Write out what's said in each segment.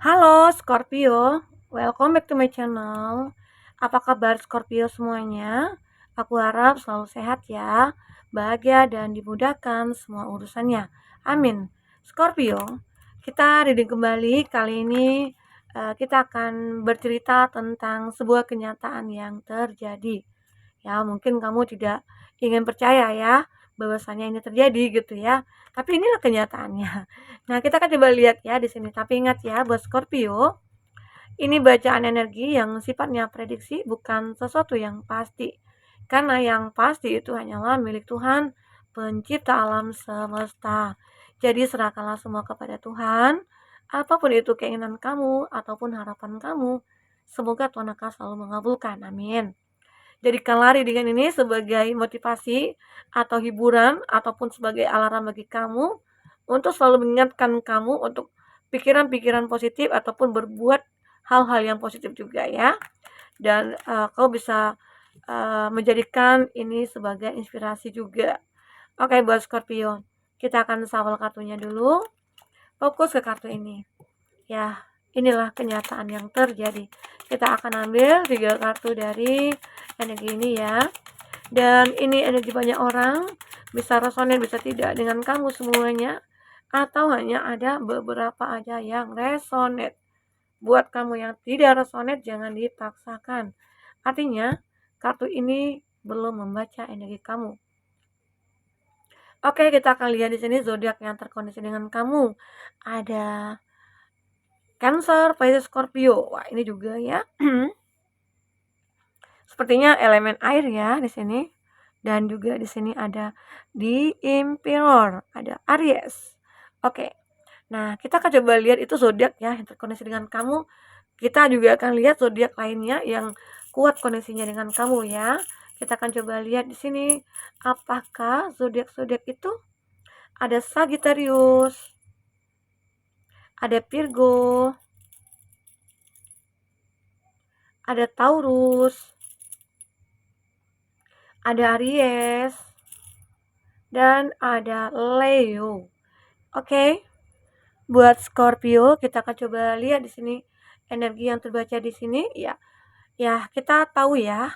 Halo Scorpio, welcome back to my channel. Apa kabar Scorpio semuanya? Aku harap selalu sehat ya, bahagia dan dimudahkan semua urusannya. Amin. Scorpio, kita reading kembali. Kali ini kita akan bercerita tentang sebuah kenyataan yang terjadi. Ya, mungkin kamu tidak ingin percaya ya bahwasanya ini terjadi gitu ya. Tapi inilah kenyataannya. Nah, kita akan coba lihat ya di sini. Tapi ingat ya buat Scorpio, ini bacaan energi yang sifatnya prediksi, bukan sesuatu yang pasti. Karena yang pasti itu hanyalah milik Tuhan, pencipta alam semesta. Jadi serahkanlah semua kepada Tuhan, apapun itu keinginan kamu ataupun harapan kamu. Semoga Tuhan akan selalu mengabulkan. Amin. Jadikanlah readingan ini sebagai motivasi atau hiburan ataupun sebagai alarm bagi kamu untuk selalu mengingatkan kamu untuk pikiran-pikiran positif ataupun berbuat hal-hal yang positif juga ya. Dan kau bisa menjadikan ini sebagai inspirasi juga. Oke, buat Scorpio, kita akan shuffle kartunya dulu. Fokus ke kartu ini. Ya, inilah kenyataan yang terjadi. Kita akan ambil 3 kartu dari energi ini ya. Dan ini energi banyak orang, bisa resonate bisa tidak dengan kamu semuanya, atau hanya ada beberapa aja yang resonate. Buat kamu yang tidak resonate jangan dipaksakan. Artinya kartu ini belum membaca energi kamu. Oke, kita akan lihat di sini zodiak yang terkoneksi dengan kamu. Ada Cancer, Pisces, Scorpio. Wah, ini juga ya. Sepertinya elemen air ya di sini. Dan juga di sini ada di Emperor, ada Aries. Oke. Nah, kita akan coba lihat itu zodiak ya yang terkoneksi dengan kamu. Kita juga akan lihat zodiak lainnya yang kuat koneksinya dengan kamu ya. Kita akan coba lihat di sini apakah zodiak-zodiak itu ada Sagittarius, ada Virgo, ada Taurus, ada Aries, dan ada Leo. Oke. Buat Scorpio, kita akan coba lihat di sini energi yang terbaca di sini ya. Ya, kita tahu ya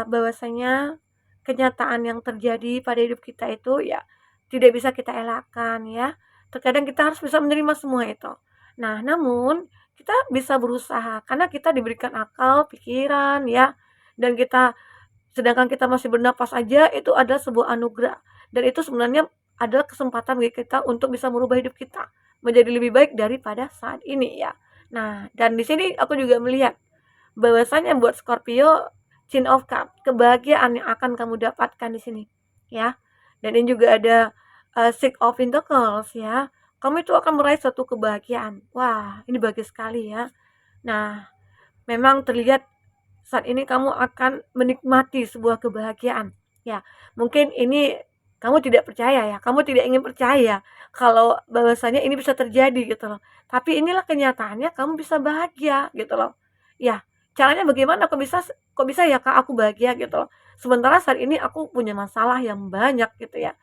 bahwasanya kenyataan yang terjadi pada hidup kita itu ya tidak bisa kita elakkan ya. Terkadang kita harus bisa menerima semua itu. Nah, namun kita bisa berusaha karena kita diberikan akal, pikiran ya, dan kita sedangkan kita masih bernapas aja itu adalah sebuah anugerah, dan itu sebenarnya adalah kesempatan bagi kita untuk bisa merubah hidup kita menjadi lebih baik daripada saat ini ya. Nah, dan di sini aku juga melihat bahwasanya buat Scorpio, Queen of Cup, kebahagiaan yang akan kamu dapatkan di sini ya. Dan ini juga ada Six of Pentacles ya. Kamu itu akan meraih suatu kebahagiaan. Wah, ini bagus sekali ya. Nah, memang terlihat saat ini kamu akan menikmati sebuah kebahagiaan. Ya, mungkin ini kamu tidak percaya ya, kamu tidak ingin percaya kalau bahwasanya ini bisa terjadi gitu loh. Tapi inilah kenyataannya, kamu bisa bahagia gitu loh. Ya, caranya bagaimana kok bisa ya Kak aku bahagia gitu loh. Sementara saat ini aku punya masalah yang banyak gitu ya.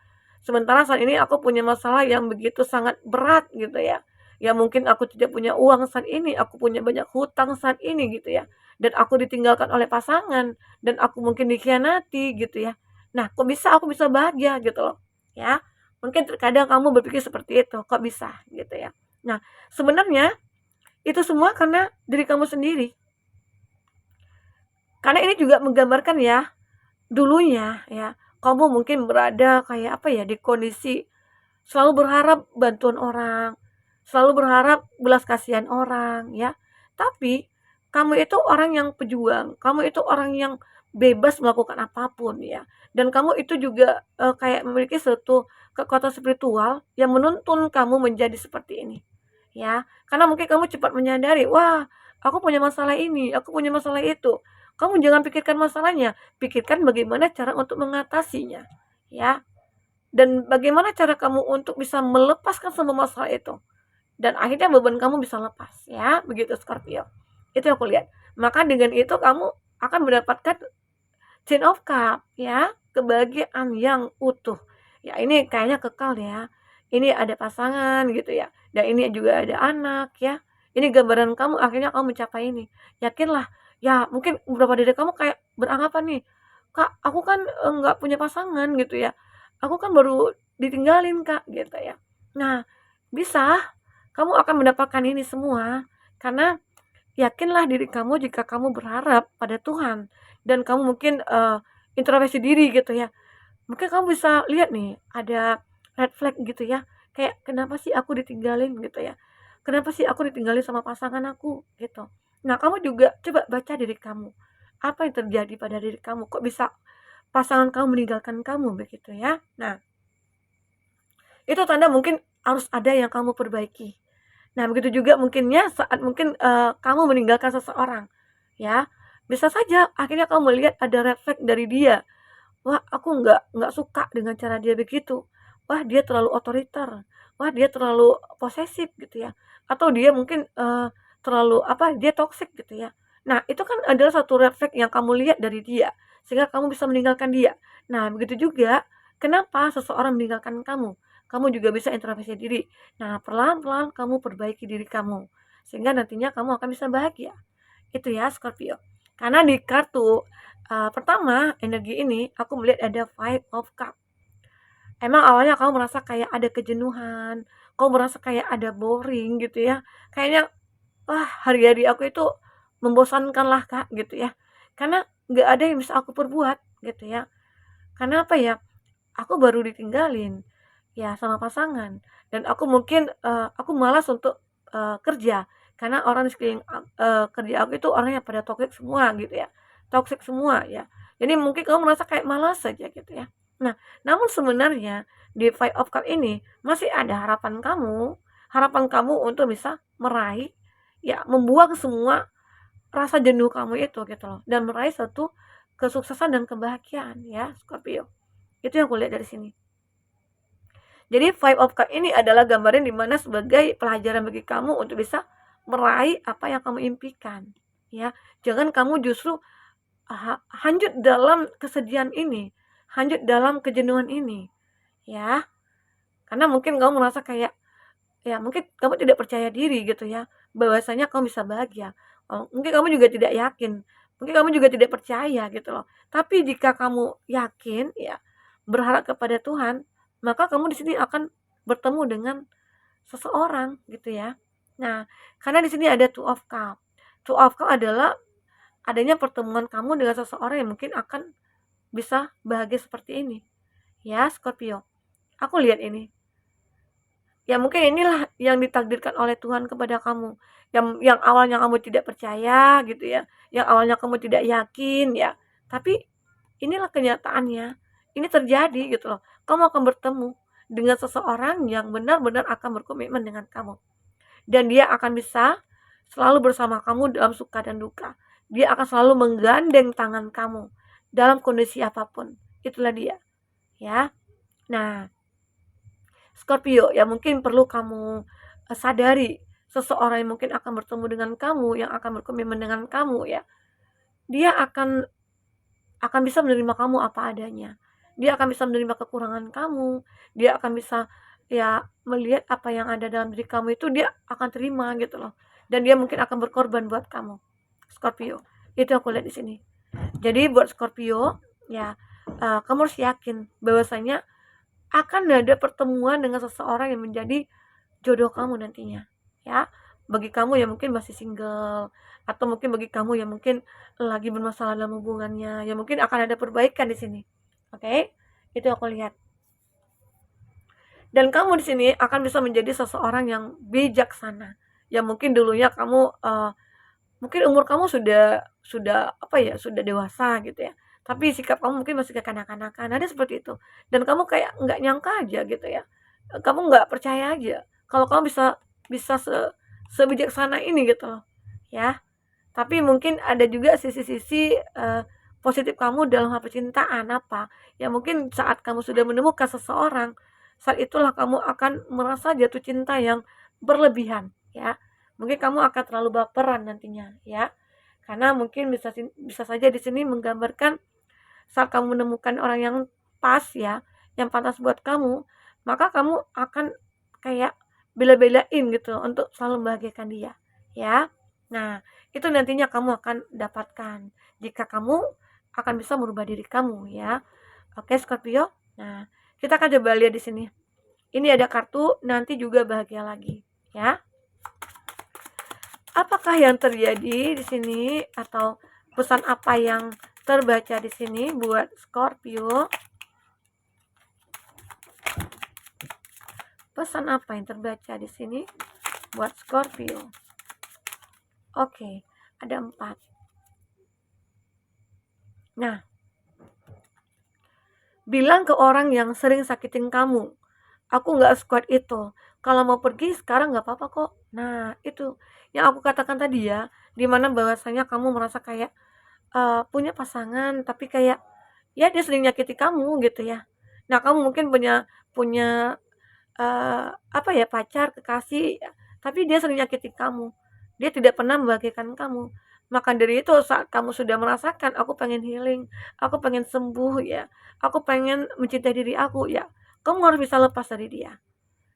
Sementara saat ini aku punya masalah yang begitu sangat berat gitu ya. Ya mungkin aku tidak punya uang saat ini, aku punya banyak hutang saat ini gitu ya, dan aku ditinggalkan oleh pasangan, dan aku mungkin dikhianati gitu ya. Nah, kok bisa aku bisa bahagia gitu loh ya. Mungkin terkadang kamu berpikir seperti itu, kok bisa gitu ya. Nah, sebenarnya itu semua karena diri kamu sendiri. Karena ini juga menggambarkan ya, dulunya ya kamu mungkin berada kayak apa ya, di kondisi selalu berharap bantuan orang, selalu berharap belas kasihan orang ya. Tapi kamu itu orang yang pejuang, kamu itu orang yang bebas melakukan apapun ya. Dan kamu itu juga kayak memiliki suatu kekuatan spiritual yang menuntun kamu menjadi seperti ini. Ya, karena mungkin kamu cepat menyadari, wah, aku punya masalah ini, aku punya masalah itu. Kamu jangan pikirkan masalahnya, pikirkan bagaimana cara untuk mengatasinya. Ya, dan bagaimana cara kamu untuk bisa melepaskan semua masalah itu, dan akhirnya beban kamu bisa lepas ya, begitu Scorpio. Itu aku lihat. Maka dengan itu kamu akan mendapatkan Ten of Cup ya, kebahagiaan yang utuh. Ya ini kayaknya kekal ya. Ini ada pasangan gitu ya. Dan ini juga ada anak ya. ini gambaran kamu, akhirnya kamu mencapai ini. Yakinlah, ya mungkin beberapa dari kamu kayak beranggapan nih, "Kak, aku kan, nggak punya pasangan," gitu ya. "Aku kan baru ditinggalin, Kak," gitu ya. Nah, bisa, kamu akan mendapatkan ini semua, karena yakinlah diri kamu jika kamu berharap pada Tuhan, dan kamu mungkin, introspeksi diri gitu ya. Mungkin kamu bisa lihat nih, ada red flag gitu ya, kayak, "Kenapa sih aku ditinggalin?" Gitu ya. "Kenapa sih aku ditinggalin sama pasangan aku?" Gitu. Nah, kamu juga coba baca diri kamu. Apa yang terjadi pada diri kamu? Kok bisa pasangan kamu meninggalkan kamu, begitu ya. Nah, itu tanda mungkin harus ada yang kamu perbaiki. Nah, begitu juga mungkinnya saat mungkin, kamu meninggalkan seseorang, ya. Bisa saja akhirnya kamu melihat ada red flag dari dia. "Wah, aku nggak suka dengan cara dia begitu. Wah, dia terlalu otoriter. Wah, dia terlalu posesif," gitu ya. Atau dia mungkin, terlalu apa, dia toksik gitu ya. Nah, itu kan adalah satu red flag yang kamu lihat dari dia, sehingga kamu bisa meninggalkan dia. Nah, begitu juga kenapa seseorang meninggalkan kamu. Kamu juga bisa introspeksi diri. Nah, perlahan-lahan kamu perbaiki diri kamu, sehingga nantinya kamu akan bisa bahagia. Itu ya, Scorpio. Karena di kartu pertama energi ini aku melihat ada Five of Cup. Emang awalnya kamu merasa kayak ada kejenuhan, kamu merasa kayak ada boring gitu ya. Kayaknya, wah, hari-hari aku itu membosankan lah, Kak, gitu ya. Karena nggak ada yang bisa aku perbuat gitu ya. Karena apa ya? Aku baru ditinggalin ya sama pasangan, dan aku mungkin, aku malas untuk, kerja karena orang di sekeliling kerja aku itu orangnya pada toxic semua gitu ya, toxic semua ya. Jadi mungkin kamu merasa kayak malas saja gitu ya. Nah, namun sebenarnya di Five of Cup ini masih ada harapan kamu untuk bisa meraih, ya membuang semua rasa jenuh kamu itu gitu loh, dan meraih satu kesuksesan dan kebahagiaan ya, Scorpio. Itu yang aku lihat dari sini. Jadi Five of Cup ini adalah gambaran di mana sebagai pelajaran bagi kamu untuk bisa meraih apa yang kamu impikan, ya. Jangan kamu justru hanyut dalam kesedihan ini, hanyut dalam kejenuhan ini, ya. Karena mungkin kamu merasa kayak, ya mungkin kamu tidak percaya diri gitu ya, bahwasanya kamu bisa bahagia. Mungkin kamu juga tidak yakin, mungkin kamu juga tidak percaya gitu loh. Tapi jika kamu yakin ya, berharap kepada Tuhan, maka kamu di sini akan bertemu dengan seseorang gitu ya. Nah, karena di sini ada Two of Cup. Two of Cup adalah adanya pertemuan kamu dengan seseorang yang mungkin akan bisa bahagia seperti ini. Ya, Scorpio. Aku lihat ini. Ya mungkin inilah yang ditakdirkan oleh Tuhan kepada kamu. Yang awalnya kamu tidak percaya gitu ya, yang awalnya kamu tidak yakin ya. Tapi inilah kenyataannya. Ini terjadi gitu loh. Kamu akan bertemu dengan seseorang yang benar-benar akan berkomitmen dengan kamu. Dan dia akan bisa selalu bersama kamu dalam suka dan duka. Dia akan selalu menggandeng tangan kamu dalam kondisi apapun. Itulah dia, ya. Nah, Scorpio, ya mungkin perlu kamu sadari seseorang yang mungkin akan bertemu dengan kamu, yang akan berkomitmen dengan kamu ya. Dia akan bisa menerima kamu apa adanya. Dia akan bisa menerima kekurangan kamu. Dia akan bisa ya melihat apa yang ada dalam diri kamu itu dia akan terima gitu loh. Dan dia mungkin akan berkorban buat kamu. Scorpio. Itu aku lihat di sini. Jadi buat Scorpio, ya kamu harus yakin bahwasanya akan ada pertemuan dengan seseorang yang menjadi jodoh kamu nantinya, ya. Bagi kamu yang mungkin masih single, atau mungkin bagi kamu yang mungkin lagi bermasalah dalam hubungannya, ya mungkin akan ada perbaikan di sini. Oke? Itu aku lihat. Dan kamu di sini akan bisa menjadi seseorang yang bijaksana. Ya mungkin dulunya kamu mungkin umur kamu sudah apa ya, sudah dewasa gitu ya. Tapi sikap kamu mungkin masih kekanak-kanakan, ada seperti itu. Dan kamu kayak nggak nyangka aja gitu ya. Kamu nggak percaya aja kalau kamu bisa bisa sebijaksana ini gitu loh, ya. Tapi mungkin ada juga sisi-sisi positif kamu dalam hal percintaan apa, ya mungkin saat kamu sudah menemukan seseorang, saat itulah kamu akan merasa jatuh cinta yang berlebihan, ya. Mungkin kamu akan terlalu baperan nantinya, ya. Karena mungkin bisa saja di sini menggambarkan saat kamu menemukan orang yang pas ya, yang pantas buat kamu, maka kamu akan kayak bela-belain gitu untuk selalu membahagiakan dia, ya. Nah, itu nantinya kamu akan dapatkan jika kamu akan bisa merubah diri kamu, ya. Oke, Scorpio. Nah, kita akan coba lihat di sini. Ini ada kartu nanti juga bahagia lagi, ya. Apakah yang terjadi di sini atau pesan apa yang terbaca di sini buat Scorpio? Pesan apa yang terbaca di sini buat Scorpio? Oke, ada 4. Nah, bilang ke orang yang sering sakitin kamu, aku nggak sekuat itu. Kalau mau pergi sekarang nggak apa-apa kok. Nah, itu yang aku katakan tadi ya, dimana bahwasanya kamu merasa kayak punya pasangan tapi kayak ya dia sering nyakiti kamu gitu ya. Nah, kamu mungkin punya punya apa ya, pacar, kekasih, tapi dia sering nyakiti kamu. Dia tidak pernah membahagiakan kamu. Maka dari itu saat kamu sudah merasakan, aku pengen healing, aku pengen sembuh ya, aku pengen mencintai diri aku ya, kamu harus bisa lepas dari dia,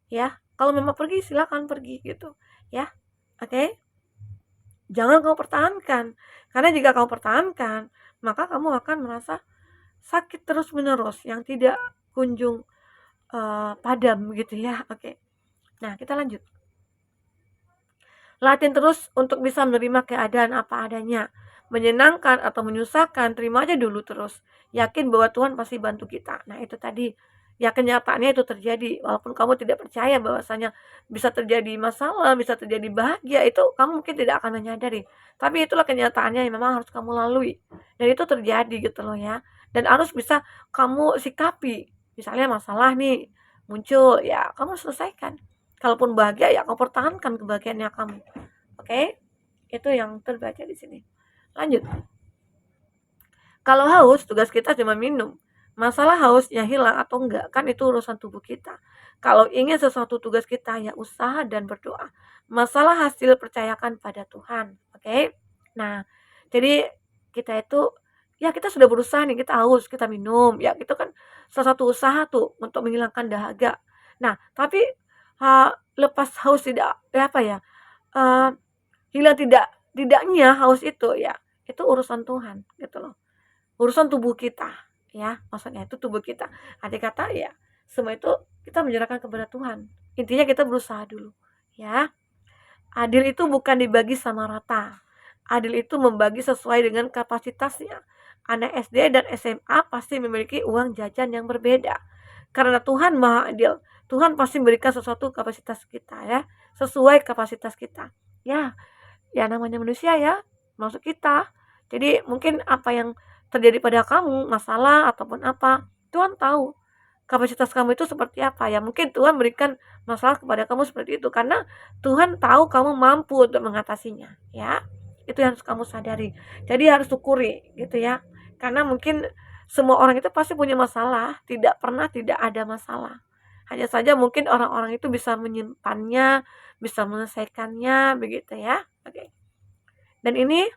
ya. Kalau memang pergi silakan pergi gitu, ya. Oke? Jangan kamu pertahankan. Karena jika kamu pertahankan, maka kamu akan merasa sakit terus-menerus yang tidak kunjung padam gitu ya. Oke. Nah, kita lanjut. Latihan terus untuk bisa menerima keadaan apa adanya. Menyenangkan atau menyusahkan, terima aja dulu terus. Yakin bahwa Tuhan pasti bantu kita. Nah, itu tadi. Ya, kenyataannya itu terjadi. Walaupun kamu tidak percaya bahwasanya bisa terjadi masalah, bisa terjadi bahagia, itu kamu mungkin tidak akan menyadari. Tapi itulah kenyataannya yang memang harus kamu lalui. Dan itu terjadi gitu loh ya. Dan harus bisa kamu sikapi. Misalnya masalah nih muncul, ya kamu selesaikan. Kalaupun bahagia ya kamu pertahankan kebahagiaannya kamu. Oke? Itu yang terbaca di sini. Lanjut. Kalau haus, tugas kita cuma minum. Masalah hausnya hilang atau enggak, kan itu urusan tubuh kita. Kalau ingin sesuatu tugas kita, ya usaha dan berdoa. Masalah hasil percayakan pada Tuhan. Oke? Nah, jadi kita itu, ya kita sudah berusaha nih, kita haus, kita minum. Ya, itu kan salah satu usaha tuh untuk menghilangkan dahaga. Nah, tapi lepas haus tidak, ya apa ya, uh, hilang tidaknya haus itu, ya itu urusan Tuhan gitu loh, urusan tubuh kita, ya maksudnya itu tubuh kita. Arti kata ya semua itu kita menyerahkan kepada Tuhan. Intinya kita berusaha dulu, ya. Adil itu bukan dibagi sama rata, adil itu membagi sesuai dengan kapasitasnya. Anak SD dan SMA pasti memiliki uang jajan yang berbeda. Karena Tuhan Maha Adil, Tuhan pasti memberikan sesuatu kapasitas kita ya, sesuai kapasitas kita. Ya, ya namanya manusia ya, maksud kita. Jadi mungkin apa yang terjadi pada kamu, masalah ataupun apa, Tuhan tahu kapasitas kamu itu seperti apa ya. Mungkin Tuhan berikan masalah kepada kamu seperti itu karena Tuhan tahu kamu mampu untuk mengatasinya, ya. Itu yang harus kamu sadari. Jadi harus syukuri gitu ya. Karena mungkin semua orang itu pasti punya masalah, tidak pernah tidak ada masalah. Hanya saja mungkin orang-orang itu bisa menyimpannya, bisa menyelesaikannya begitu ya. Oke. Dan ini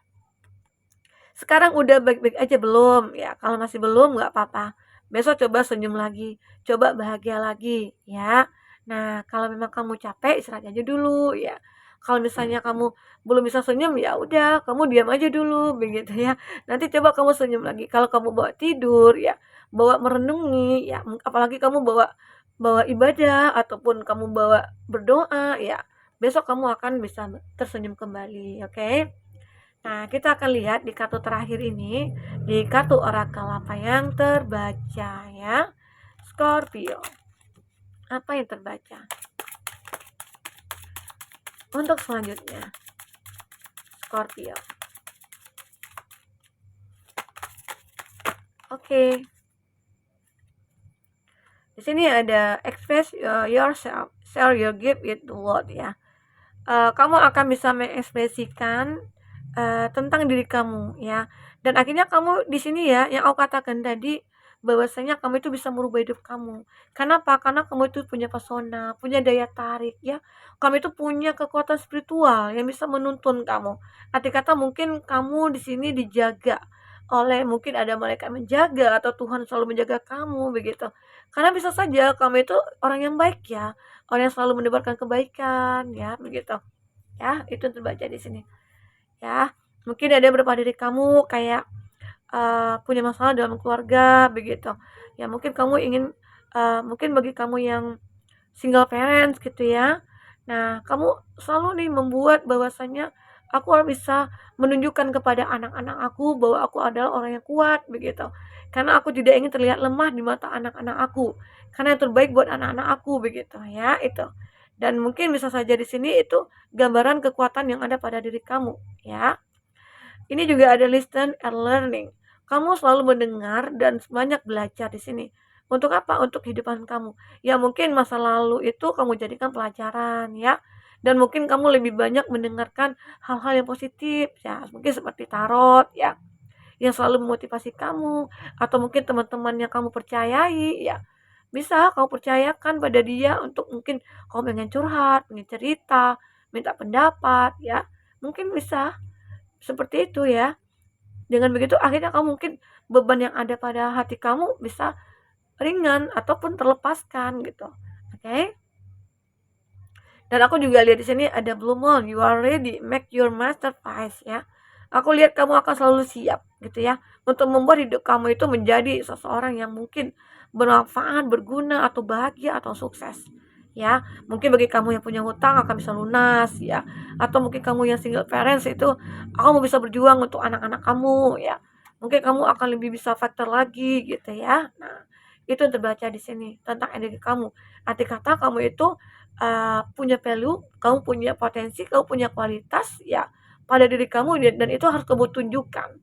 sekarang udah baik-baik aja belum? Ya, kalau masih belum nggak apa-apa. Besok coba senyum lagi, coba bahagia lagi, ya. Nah, kalau memang kamu capek, istirahat aja dulu, ya. Kalau misalnya kamu belum bisa senyum, ya udah, kamu diam aja dulu, begitu ya. Nanti coba kamu senyum lagi. Kalau kamu bawa tidur, ya, bawa merenungi, ya, apalagi kamu bawa bawa ibadah ataupun kamu bawa berdoa, ya, besok kamu akan bisa tersenyum kembali, oke? Nah, kita akan lihat di kartu terakhir ini, di kartu orakel apa yang terbaca ya. Scorpio. Apa yang terbaca? Untuk selanjutnya, Scorpio. Oke. Di sini ada express yourself, share your gift with the world ya. Kamu akan bisa mengekspresikan tentang diri kamu ya, dan akhirnya kamu di sini ya yang aku katakan tadi bahwasanya kamu itu bisa merubah hidup kamu. Kenapa? Karena kamu itu punya pesona, punya daya tarik ya, kamu itu punya kekuatan spiritual yang bisa menuntun kamu. Arti kata mungkin kamu di sini dijaga oleh, mungkin ada malaikat menjaga atau Tuhan selalu menjaga kamu begitu. Karena bisa saja kamu itu orang yang baik ya, orang yang selalu menebarkan kebaikan ya begitu. ya. Itu yang terbaca di sini. Ya, mungkin ada beberapa diri kamu kayak punya masalah dalam keluarga begitu. Ya mungkin kamu ingin mungkin bagi kamu yang single parents gitu ya. Nah, kamu selalu nih membuat bahwasanya aku harus bisa menunjukkan kepada anak-anak aku bahwa aku adalah orang yang kuat begitu. Karena aku tidak ingin terlihat lemah di mata anak-anak aku. Karena yang terbaik buat anak-anak aku begitu ya, itu. Dan mungkin bisa saja di sini itu gambaran kekuatan yang ada pada diri kamu ya. Ini juga ada listen and learning. Kamu selalu mendengar dan banyak belajar di sini. Untuk apa? Untuk kehidupan kamu. Ya mungkin masa lalu itu kamu jadikan pelajaran ya. Dan mungkin kamu lebih banyak mendengarkan hal-hal yang positif ya. Mungkin seperti tarot ya. Yang selalu memotivasi kamu. Atau mungkin teman-teman yang kamu percayai ya. Bisa kamu percayakan pada dia untuk mungkin kamu pengen curhat, pengen cerita, minta pendapat ya. Mungkin bisa seperti itu ya. Dengan begitu akhirnya kamu mungkin beban yang ada pada hati kamu bisa ringan ataupun terlepaskan gitu. Oke? Dan aku juga lihat di sini ada blue moon, you are ready, make your masterpiece ya. Aku lihat kamu akan selalu siap gitu ya untuk membuat hidup kamu itu menjadi seseorang yang mungkin bermanfaat, berguna atau bahagia atau sukses. Ya, mungkin bagi kamu yang punya hutang akan bisa lunas ya. Atau mungkin kamu yang single parents itu kamu bisa berjuang untuk anak-anak kamu ya. Mungkin kamu akan lebih bisa faktor lagi gitu ya. Nah, itu yang terbaca di sini tentang energi kamu. Arti kata kamu itu punya value, kamu punya potensi, kamu punya kualitas ya pada diri kamu dan itu harus kamu tunjukkan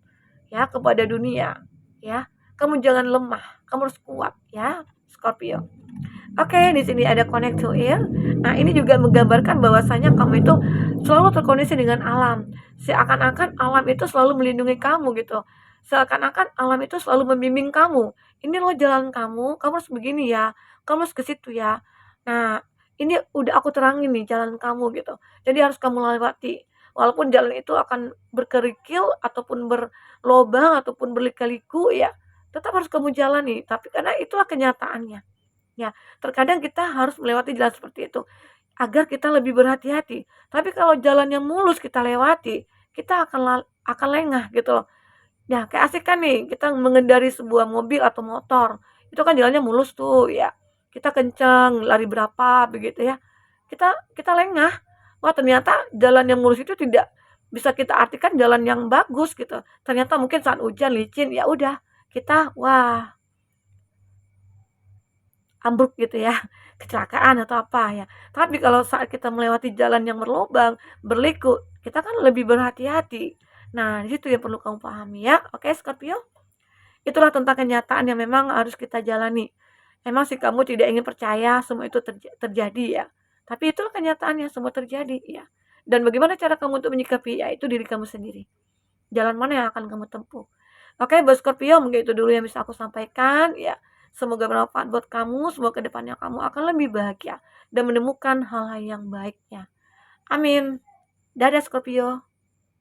ya kepada dunia ya. Kamu jangan lemah, kamu harus kuat ya, Scorpio. Oke, di sini ada connect to air. Nah, ini juga menggambarkan bahwasanya kamu itu selalu terkoneksi dengan alam. Seakan-akan alam itu selalu melindungi kamu gitu. Seakan-akan alam itu selalu membimbing kamu. Ini loh jalan kamu harus begini ya. Kamu harus ke situ ya. Nah, ini udah aku terangin nih jalan kamu gitu. Jadi harus kamu lewati. Walaupun jalan itu akan berkerikil ataupun berlobang ataupun berlika-liku ya, tetap harus kamu jalani. Tapi karena itulah kenyataannya. Ya, terkadang kita harus melewati jalan seperti itu agar kita lebih berhati-hati. Tapi kalau jalan yang mulus kita lewati, kita akan lengah gitu loh. Nah, kayak asik kan nih kita mengendari sebuah mobil atau motor. Itu kan jalannya mulus tuh ya. Kita kencang, lari berapa begitu ya. Kita kita lengah. Wah, ternyata jalan yang mulus itu tidak bisa kita artikan jalan yang bagus gitu. Ternyata mungkin saat hujan licin ya udah kita wah ambruk gitu ya, kecelakaan atau apa ya. Tapi kalau saat kita melewati jalan yang berlobang, berliku, kita kan lebih berhati-hati. Nah, di situ yang perlu kamu pahami ya. Oke, Scorpio? Itulah tentang kenyataan yang memang harus kita jalani. Memang sih kamu tidak ingin percaya semua itu terjadi ya. Tapi itulah kenyataannya semua terjadi ya. Dan bagaimana cara kamu untuk menyikapi? Ya itu diri kamu sendiri. Jalan mana yang akan kamu tempuh. Oke, buat Scorpio mungkin itu dulu yang bisa aku sampaikan ya. Semoga bermanfaat buat kamu, semoga kedepannya kamu akan lebih bahagia dan menemukan hal-hal yang baiknya. Amin. Dadah Scorpio.